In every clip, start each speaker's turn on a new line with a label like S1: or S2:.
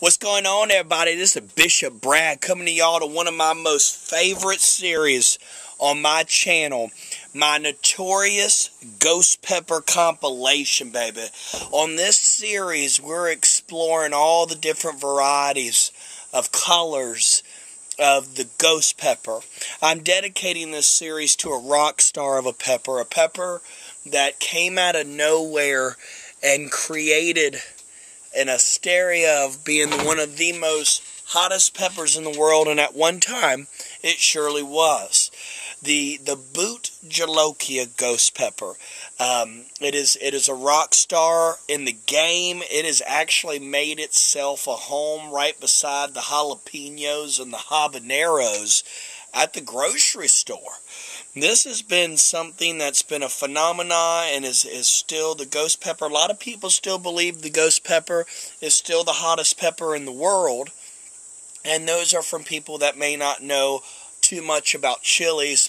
S1: What's going on, everybody? This is Bishop Brad coming to y'all to one of my most favorite series on my channel, my Notorious Ghost Pepper Compilation, baby. On this series, we're exploring all the different varieties of colors of the ghost pepper. I'm dedicating this series to a rock star of a pepper that came out of nowhere and created an hysteria of being one of the most hottest peppers in the world, and at one time, it surely was. The Bhut Jolokia ghost pepper. It is a rock star in the game. It has actually made itself a home right beside the jalapenos and the habaneros at the grocery store. This has been something that's been a phenomenon and is still the ghost pepper. A lot of people still believe the ghost pepper is still the hottest pepper in the world. And those are from people that may not know too much about chilies.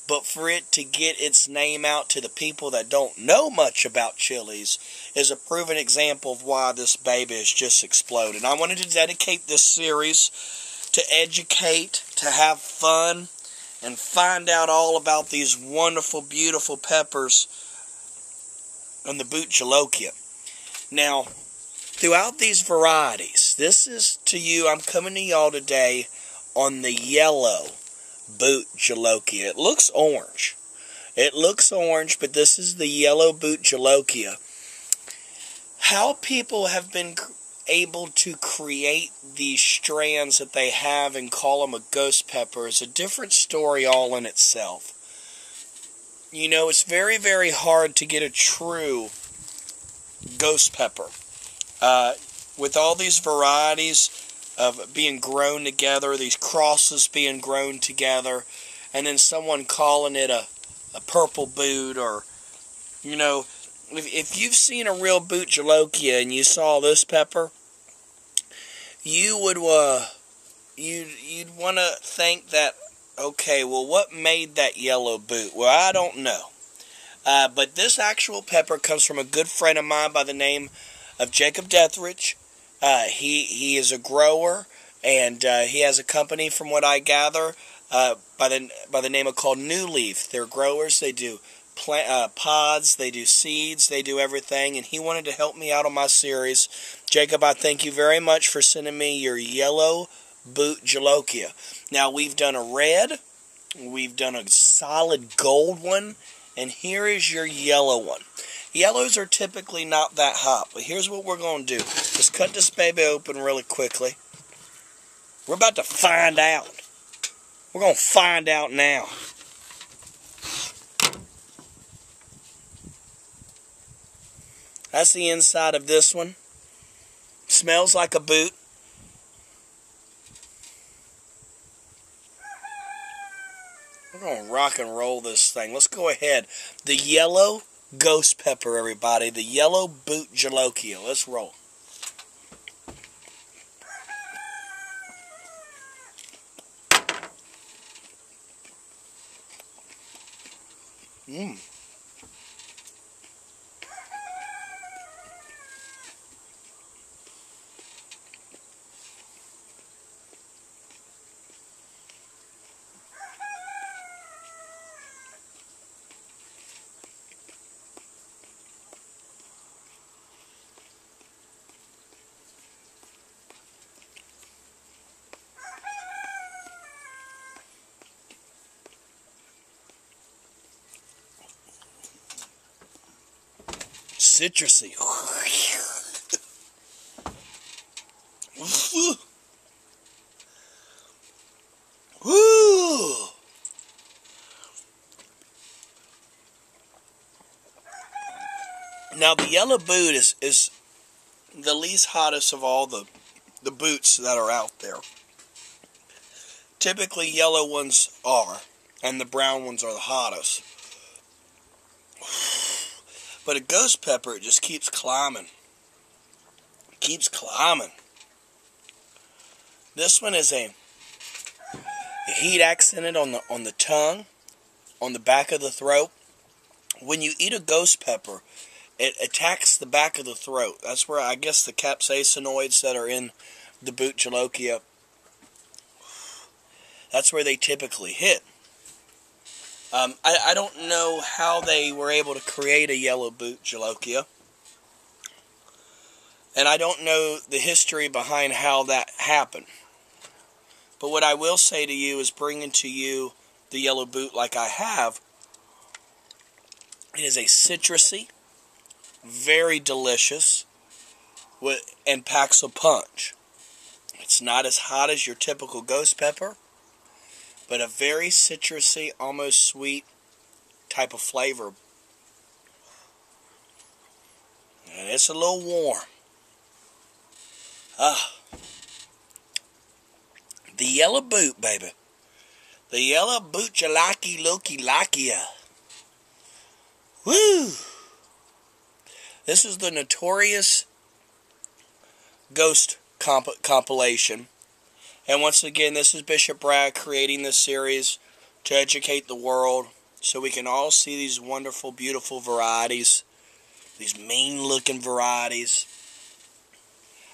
S1: But for it to get its name out to the people that don't know much about chilies is a proven example of why this baby has just exploded. I wanted to dedicate this series to educate, to have fun, and find out all about these wonderful, beautiful peppers on the Bhut Jolokia. Now, throughout these varieties, this is to you, I'm coming to y'all today on the yellow Bhut Jolokia. It looks orange. It looks orange, but this is the yellow Bhut Jolokia. How people have been able to create these strands that they have and call them a ghost pepper is a different story all in itself. You know, it's very, very hard to get a true ghost pepper. With all these varieties of being grown together, these crosses being grown together, and then someone calling it a purple Bhut, or, you know, if you've seen a real Bhut Jolokia and you saw this pepper, you would you'd want to think that, okay, well, what made that yellow Bhut? Well, I don't know. But this actual pepper comes from a good friend of mine by the name of DEATHRIDGE. He is a grower, and he has a company, from what I gather, by the name of called New Leaf. They're growers. They do pods, they do seeds, they do everything, and he wanted to help me out on my series. Jacob, I thank you very much for sending me your yellow Bhut Jolokia. Now, we've done a red, we've done a solid gold one, and here is your yellow one. Yellows are typically not that hot, but here's what we're going to do. Let's cut this baby open really quickly. We're about to find out. We're going to find out now. That's the inside of this one. Smells like a Bhut. We're going to rock and roll this thing. Let's go ahead. The yellow ghost pepper, everybody. The yellow Bhut Jolokia. Let's roll. Citrusy. Woo! Now, the yellow Bhut is the least hottest of all the Bhuts that are out there. Typically, yellow ones are, and the brown ones are the hottest. But a ghost pepper, it just keeps climbing. Keeps climbing. This one is a heat accented on the tongue, on the back of the throat. When you eat a ghost pepper, it attacks the back of the throat. That's where I guess the capsaicinoids that are in the Bhut Jolokia, that's where they typically hit. I don't know how they were able to create a yellow Bhut Jolokia. And I don't know the history behind how that happened. But what I will say to you is, bringing to you the yellow Bhut like I have, it is a citrusy, very delicious, and packs a punch. It's not as hot as your typical ghost pepper, but a very citrusy, almost sweet type of flavor. And it's a little warm. The yellow Bhut, baby. The yellow Bhut Jolokia. Woo! This is the Notorious Ghost Compilation. And once again, this is Bishop Brad creating this series to educate the world so we can all see these wonderful, beautiful varieties. These mean-looking varieties.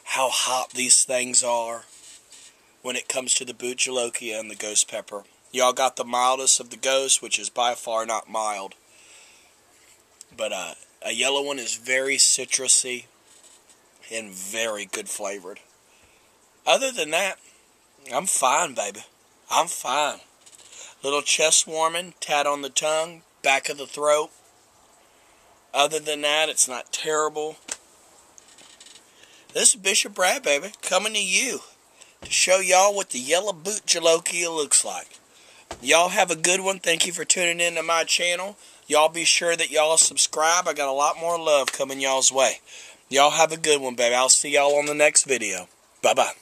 S1: How hot these things are when it comes to the Bhut Jolokia and the ghost pepper. Y'all got the mildest of the ghost, which is by far not mild. But a yellow one is very citrusy and very good flavored. Other than that, I'm fine, baby. I'm fine. Little chest warming, tat on the tongue, back of the throat. Other than that, it's not terrible. This is Bishop Brad, baby, coming to you to show y'all what the yellow Bhut Jolokia looks like. Y'all have a good one. Thank you for tuning in to my channel. Y'all be sure that y'all subscribe. I got a lot more love coming y'all's way. Y'all have a good one, baby. I'll see y'all on the next video. Bye-bye.